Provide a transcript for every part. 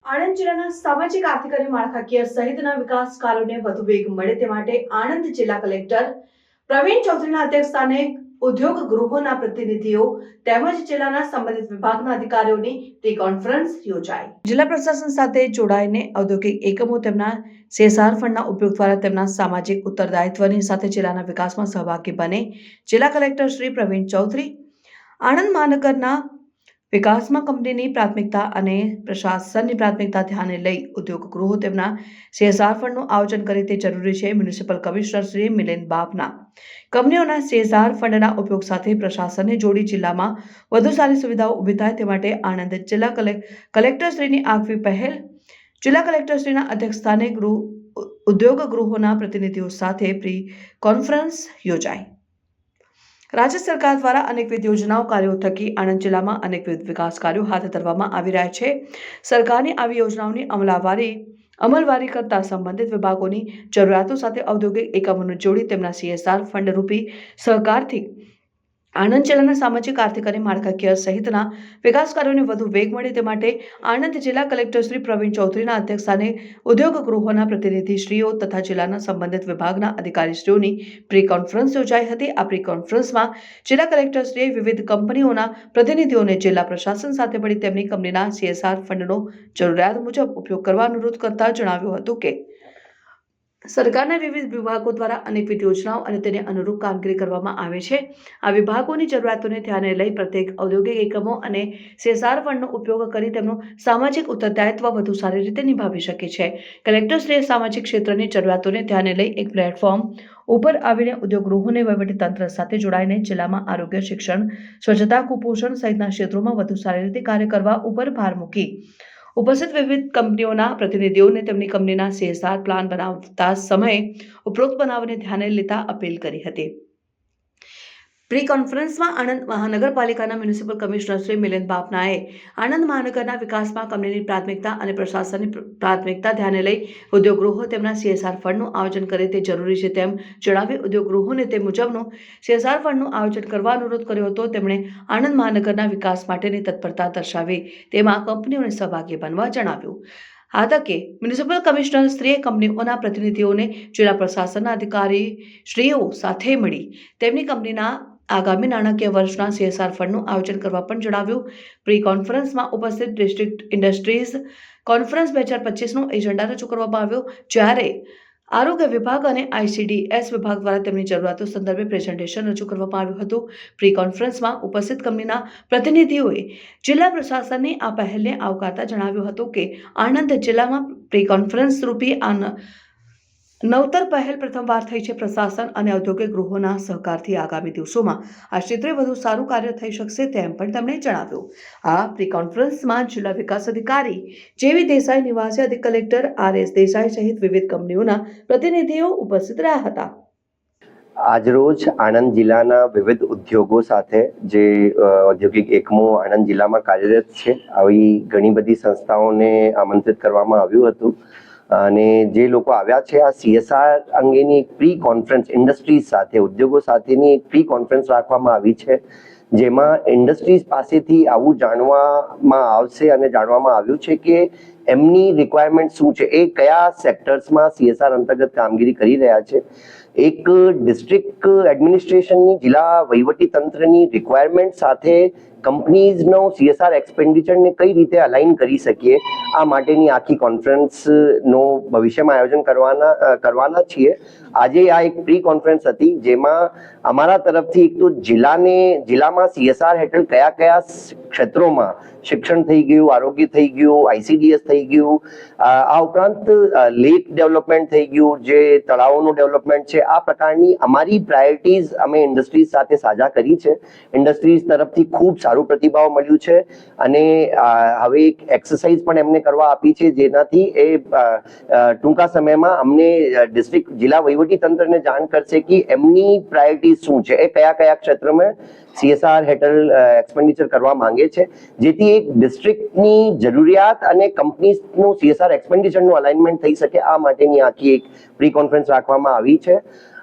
આણંદ જિલ્લાના સામાજિક આર્થિક અને માળખાકીય સહિતના વિકાસ કાર્યોને વધુ વેગ મળે તે માટે આણંદ જિલ્લા કલેક્ટર પ્રવીણ ચૌધરીના અધ્યક્ષસ્થાને ઉદ્યોગ ગૃહોના પ્રતિનિધિઓ તેમજ જિલ્લાના સંબંધિત વિભાગના અધિકારીઓની પ્રી કોન્ફરન્સ યોજાઈ। જિલ્લા પ્રશાસન સાથે જોડાઈને ઔદ્યોગિક એકમો તેમના CSR ફંડના ઉપયોગ દ્વારા તેમના સામાજિક ઉત્તરદાયિત્વની સાથે જિલ્લાના વિકાસમાં સહભાગી બને। જિલ્લા કલેક્ટર શ્રી પ્રવીણ ચૌધરી આણંદ મહાનગરના વિકાસમાં કંપનીની પ્રાથમિકતા અને પ્રશાસનની પ્રાથમિકતા ધ્યાને લઈ ઉદ્યોગ ગૃહો તેમના CSR ફંડનું આયોજન કરે તે જરૂરી છે। મ્યુનિસિપલ કમિશનર શ્રી મિલિંદ બાપના કંપનીઓના CSR ફંડના ઉપયોગ સાથે પ્રશાસનને જોડી જિલ્લામાં વધુ સારી સુવિધાઓ ઊભી થાય તે માટે આણંદ જિલ્લા કલેક્ટરશ્રીની આગવી પહેલ જિલ્લા કલેક્ટરશ્રીના અધ્યક્ષસ્થાને ઉદ્યોગ ગૃહોના પ્રતિનિધિઓ સાથે પ્રી કોન્ફરન્સ યોજાઈ। રાજ્ય સરકાર દ્વારા અનેકવિધ યોજનાઓ કાર્યો થકી આણંદ જિલ્લામાં અનેકવિધ વિકાસ કાર્યો હાથ ધરવામાં આવી રહ્યા છે। સરકારની આવી યોજનાઓની અમલવારી કરતા સંબંધિત વિભાગોની જરૂરિયાતો સાથે ઔદ્યોગિક એકમોને જોડી તેમના CSR ફંડ રૂપી સહકારથી આણંદ જિલ્લાના સામાજિક આર્થિક અને માળખાકીય સહિતના વિકાસ કાર્યોને વધુ વેગ મળે તે માટે આણંદ જિલ્લા કલેક્ટર શ્રી પ્રવીણ ચૌધરીના અધ્યક્ષસ્થાને ઉદ્યોગ ગૃહોના પ્રતિનિધિશ્રીઓ તથા જિલ્લાના સંબંધિત વિભાગના અધિકારીશ્રીઓની પ્રી કોન્ફરન્સ યોજાઈ હતી। આ પ્રી કોન્ફરન્સમાં જિલ્લા કલેક્ટરશ્રીએ વિવિધ કંપનીઓના પ્રતિનિધિઓને જિલ્લા પ્રશાસન સાથે મળી તેમની કંપનીના CSR ફંડનો જરૂરિયાત મુજબ ઉપયોગ કરવા અનુરોધ કરતા જણાવ્યું હતું કે સરકારના વિવિધ વિભાગો દ્વારા અનેકવિધ યોજનાઓ અને તેને અનુરૂપ કામગીરી કરવામાં આવે છે। આ વિભાગોની જરૂરિયાતોને ધ્યાને લઈ પ્રત્યેક ઔદ્યોગિક એકમો અને CSR ફંડનો ઉપયોગ કરી તેમનું સામાજિક ઉત્તરદાયિત્વ વધુ સારી રીતે નિભાવી શકે છે। કલેક્ટરશ્રીએ સામાજિક ક્ષેત્રની જરૂરિયાતોને ધ્યાને લઈ એક પ્લેટફોર્મ ઉપર આવીને ઉદ્યોગ ગૃહોને વહીવટીતંત્ર સાથે જોડાઈને જિલ્લામાં આરોગ્ય, શિક્ષણ, સ્વચ્છતા, કુપોષણ સહિતના ક્ષેત્રોમાં વધુ સારી રીતે કાર્ય કરવા ઉપર ભાર મૂકી ઉપસ્થિત વિવિધ કંપનીઓના પ્રતિનિધિઓને તેમની કંપનીના CSR પ્લાન બનાવતા સમયે ઉપરોક્ત બનાવને ધ્યાને લેતા અપીલ કરી હતી। પ્રી કોન્ફરન્સમાં આણંદ મહાનગરપાલિકાના મ્યુનિસિપલ કમિશનર શ્રી મિલિંદ બાપનાએ આણંદ મહાનગરના વિકાસમાં કંપનીની પ્રાથમિકતા અને પ્રશાસનની પ્રાથમિકતા ધ્યાને લઈ ઉદ્યોગ ગૃહો તેમના CSR ફંડનું આયોજન કરે તે જરૂરી છે તેમ જણાવી ઉદ્યોગ ગૃહોને તે મુજબનું CSR ફંડનું આયોજન કરવા અનુરોધ કર્યો હતો। તેમણે આણંદ મહાનગરના વિકાસ માટેની તત્પરતા દર્શાવી તેમાં કંપનીઓને સહભાગી બનવા જણાવ્યું। આ તકે મ્યુનિસિપલ કમિશનર શ્રીએ કંપનીઓના પ્રતિનિધિઓને જિલ્લા પ્રશાસનના અધિકારી શ્રીઓ સાથે મળી તેમની કંપનીના આગામી નાણાકીય વર્ષના CSR ફંડનું આયોજન કરવા પણ જણાવ્યું। પ્રી કોન્ફરન્સમાં ઉપસ્થિત ડિસ્ટ્રિક્ટ ઇન્ડસ્ટ્રીઝ કોન્ફરન્સ 2025નો એજન્ડા રજૂ કરવામાં આવ્યો, જ્યારે આરોગ્ય વિભાગ અને ICDS વિભાગ દ્વારા તેમની જરૂરિયાતો સંદર્ભે પ્રેઝન્ટેશન રજૂ કરવામાં આવ્યું હતું। પ્રી કોન્ફરન્સમાં ઉપસ્થિત કંપનીના પ્રતિનિધિઓએ જિલ્લા પ્રશાસનની આ પહેલને આવકારતા જણાવ્યું હતું કે આણંદ જિલ્લામાં પ્રી કોન્ફરન્સ રૂપી નવતર પહેલ પ્રથમવાર થઈ છે। પ્રશાસન અને ઔદ્યોગિક ગૃહોના સહકારથી આગામી દિવસોમાં આ ક્ષેત્રે વધુ સારું કાર્ય થઈ શકશે તેમ પણ તેમણે જણાવ્યું। આ પ્રી કોન્ફરન્સમાં જિલ્લા વિકાસ અધિકારી JV દેસાઈ, નિવાસી અધિક કલેક્ટર RS દેસાઈ સહિત વિવિધ કંપનીઓના પ્રતિનિધિઓ ઉપસ્થિત રહ્યા હતા। આજરોજ આણંદ જિલ્લાના વિવિધ ઉદ્યોગો સાથે જે ઔદ્યોગિક એકમો આણંદ જિલ્લામાં કાર્યરત છે આવી ઘણી બધી સંસ્થાઓને આમંત્રિત કરવામાં આવ્યું હતું અને જે લોકો આવ્યા છે આ CSR અંગેની એક પ્રી કોન્ફરન્સ ઇન્ડસ્ટ્રીઝ સાથે ઉદ્યોગો સાથેની એક પ્રી કોન્ફરન્સ રાખવામાં આવી છે, જેમાં ઇન્ડસ્ટ્રીઝ પાસેથી આવું જાણવામાં આવશે અને જાણવામાં આવ્યું છે કે એમની રિક્વાયરમેન્ટ શું છે, એ કયા સેક્ટર્સમાં CSR અંતર્ગત કામગીરી કરી રહ્યા છે। એક ડિસ્ટ્રિક્ટ એડમિનિસ્ટ્રેશનની જિલ્લા વહીવટી તંત્રની રિક્વાયરમેન્ટ સાથે કંપનીઝનો CSR એક્સપેન્ડિચરને કઈ રીતે અલાઇન કરી શકીએ આ માટેની આખી કોન્ફરન્સનો ભવિષ્યમાં આયોજન કરવાના છીએ। આજે આ એક પ્રી કોન્ફરન્સ હતી જેમાં અમારા તરફથી એક તો જિલ્લામાં CSR હેઠળ કયા કયા ક્ષેત્રોમાં શિક્ષણ થઈ ગયું, આરોગ્ય થઈ ગયું, ICDS થઈ ગયું, આ ઉપરાંત લેક ડેવલપમેન્ટ થઈ ગયું, જે તળાવોનું ડેવલપમેન્ટ છે, આ પ્રકારની અમારી પ્રાયોરિટીઝ અમે ઇન્ડસ્ટ્રીઝ સાથે સાझा કરી છે। ઇન્ડસ્ટ્રીઝ તરફથી ખૂબ સારું પ્રતિભાવ મળ્યું છે અને હવે એક એક્સરસાઇઝ પણ એમને કરવા આપી છે જેનાથી એ ટૂંકા સમયમાં અમને ડિસ્ટ્રિક્ટ જિલ્લા વહીવટી તંત્રને જાણ કરશે કે એમની પ્રાયોરિટીઝ શું છે, એ કયા કયા ક્ષેત્રમાં CSR હેઠળ એક્સપેન્ડિચર કરવા માંગે છે, જેથી એક ડિસ્ટ્રિક્ટની જરૂરિયાત અને કંપનીઝનું CSR એક્સપેન્ડિચરનું અલાઇનમેન્ટ થઈ શકે આ માટેની આખી એક પ્રી કોન્ફરન્સ રાખવામાં આવી છે।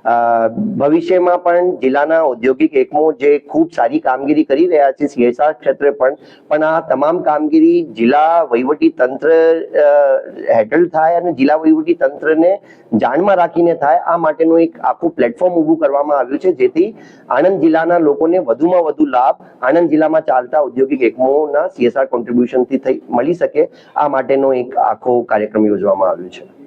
ભવિષ્યમાં પણ જિલ્લાના ઔદ્યોગિક એકમો જે ખૂબ સારી કામગીરી કરી રહ્યા છે CSR ક્ષેત્રે પણ આ તમામ કામગીરી જિલ્લા વહીવટી તંત્ર હેઠળ થાય અને જિલ્લા વહીવટી તંત્રને જાણમાં રાખીને થાય, આ માટેનું એક આખું પ્લેટફોર્મ ઊભું કરવામાં આવ્યું છે, જેથી આણંદ જિલ્લાના લોકોને વધુમાં વધુ લાભ આણંદ જિલ્લામાં ચાલતા ઔદ્યોગિક એકમોના CSR કોન્ટ્રીબ્યુશનથી મળી શકે, આ માટેનો એક આખો કાર્યક્રમ યોજવામાં આવ્યો છે.